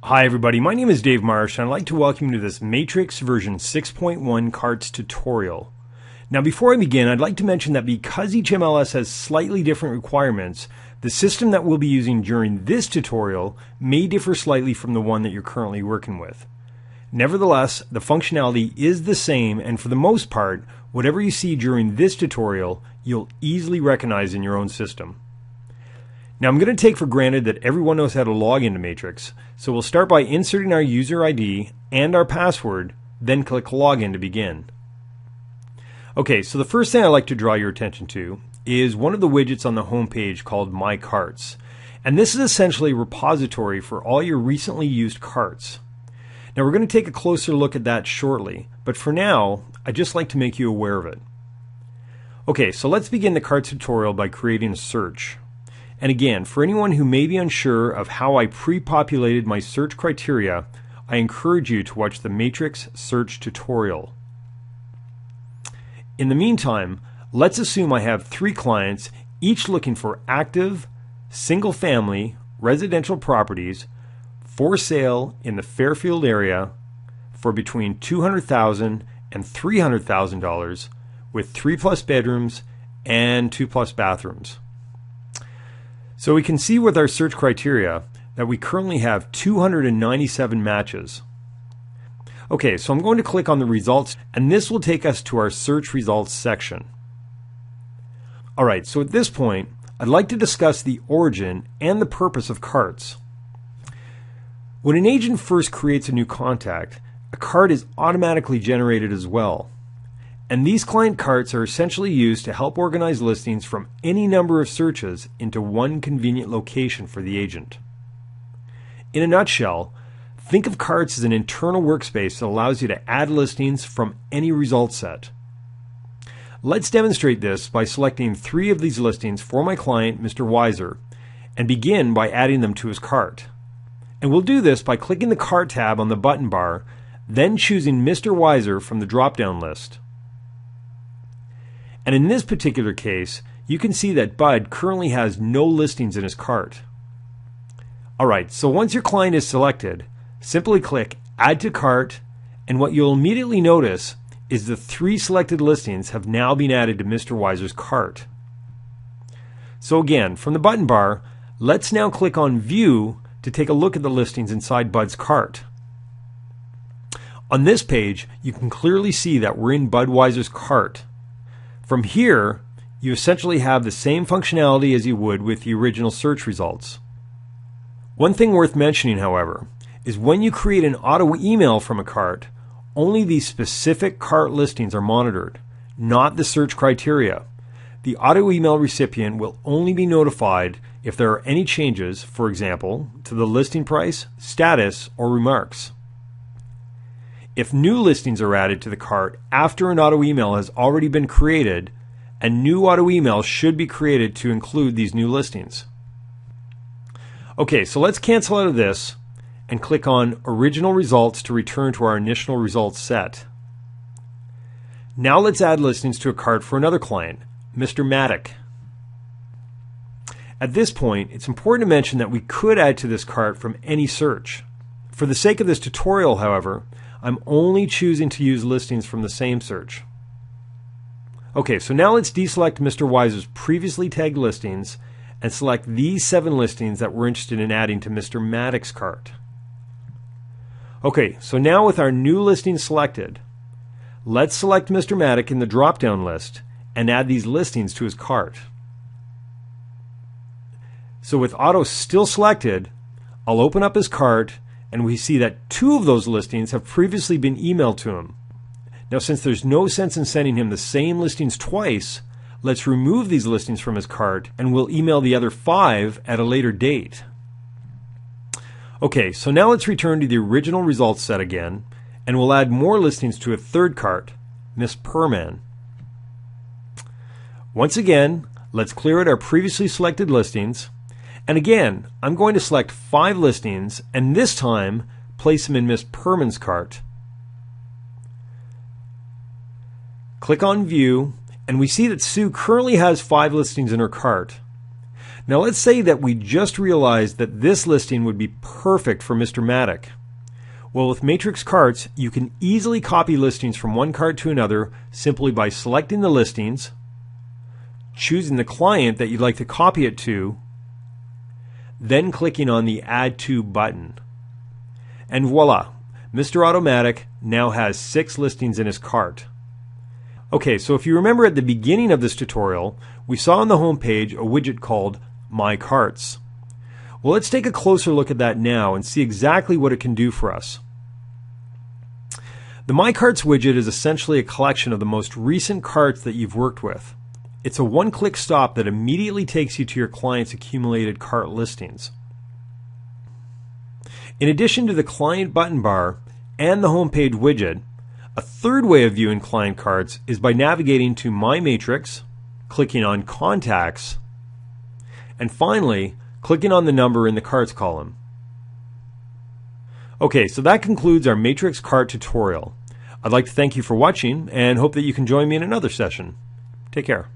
Hi everybody, my name is Dave Marsh and I'd like to welcome you to this Matrix version 6.1 Carts tutorial. Now before I begin, I'd like to mention that because each MLS has slightly different requirements, the system that we'll be using during this tutorial may differ slightly from the one that you're currently working with. Nevertheless, the functionality is the same, and for the most part, whatever you see during this tutorial, you'll easily recognize in your own system. Now I'm going to take for granted that everyone knows how to log into Matrix, so we'll start by inserting our user ID and our password, then click Login to begin. Okay, so the first thing I'd like to draw your attention to is one of the widgets on the home page called My Carts. And this is essentially a repository for all your recently used carts. Now we're going to take a closer look at that shortly, but for now, I'd just like to make you aware of it. Okay, so let's begin the carts tutorial by creating a search. And again, for anyone who may be unsure of how I pre-populated my search criteria, I encourage you to watch the Matrix search tutorial. In the meantime, let's assume I have 3 clients, each looking for active, single-family, residential properties for sale in the Fairfield area for between $200,000 and $300,000 with 3+ bedrooms and 2+ bathrooms. So we can see with our search criteria that we currently have 297 matches. Okay, so I'm going to click on the results, and this will take us to our search results section. Alright, so at this point, I'd like to discuss the origin and the purpose of carts. When an agent first creates a new contact, a cart is automatically generated as well. And these client carts are essentially used to help organize listings from any number of searches into one convenient location for the agent. In a nutshell, think of carts as an internal workspace that allows you to add listings from any result set. Let's demonstrate this by selecting 3 of these listings for my client, Mr. Weiser, and begin by adding them to his cart. And we'll do this by clicking the Cart tab on the button bar, then choosing Mr. Weiser from the drop-down list. And in this particular case, you can see that Bud currently has no listings in his cart. Alright, so once your client is selected, simply click Add to Cart, and what you'll immediately notice is the 3 selected listings have now been added to Mr. Weiser's cart. So again, from the button bar, let's now click on View to take a look at the listings inside Bud's cart. On this page, you can clearly see that we're in Bud Weiser's cart. From here, you essentially have the same functionality as you would with the original search results. One thing worth mentioning, however, is when you create an auto email from a cart, only the specific cart listings are monitored, not the search criteria. The auto email recipient will only be notified if there are any changes, for example, to the listing price, status, or remarks. If new listings are added to the cart after an auto email has already been created, a new auto email should be created to include these new listings. Okay, so let's cancel out of this and click on Original Results to return to our initial results set. Now let's add listings to a cart for another client, Mr. Maddock. At this point, it's important to mention that we could add to this cart from any search. For the sake of this tutorial, however, I'm only choosing to use listings from the same search. Okay, so now let's deselect Mr. Weiser's previously tagged listings and select these 7 listings that we're interested in adding to Mr. Maddock's cart. Okay, so now with our new listing selected, let's select Mr. Maddock in the drop-down list and add these listings to his cart. So with auto still selected, I'll open up his cart, and we see that 2 of those listings have previously been emailed to him. Now, since there's no sense in sending him the same listings twice, let's remove these listings from his cart and we'll email the other 5 at a later date. Okay, so now let's return to the original results set again, and we'll add more listings to a third cart, Miss Perman. Once again, let's clear out our previously selected listings. And again, I'm going to select 5 listings and this time place them in Miss Perman's cart. Click on View, and we see that Sue currently has 5 listings in her cart. Now let's say that we just realized that this listing would be perfect for Mr. Maddock. Well, with Matrix Carts, you can easily copy listings from one cart to another simply by selecting the listings, choosing the client that you'd like to copy it to, then clicking on the Add To button. And voila, Mr. Automatic now has 6 listings in his cart. Okay, so if you remember at the beginning of this tutorial, we saw on the home page a widget called My Carts. Well, let's take a closer look at that now and see exactly what it can do for us. The My Carts widget is essentially a collection of the most recent carts that you've worked with. It's a one-click stop that immediately takes you to your client's accumulated cart listings. In addition to the client button bar and the homepage widget, a third way of viewing client carts is by navigating to My Matrix, clicking on Contacts, and finally, clicking on the number in the carts column. Okay, so that concludes our Matrix Cart tutorial. I'd like to thank you for watching and hope that you can join me in another session. Take care.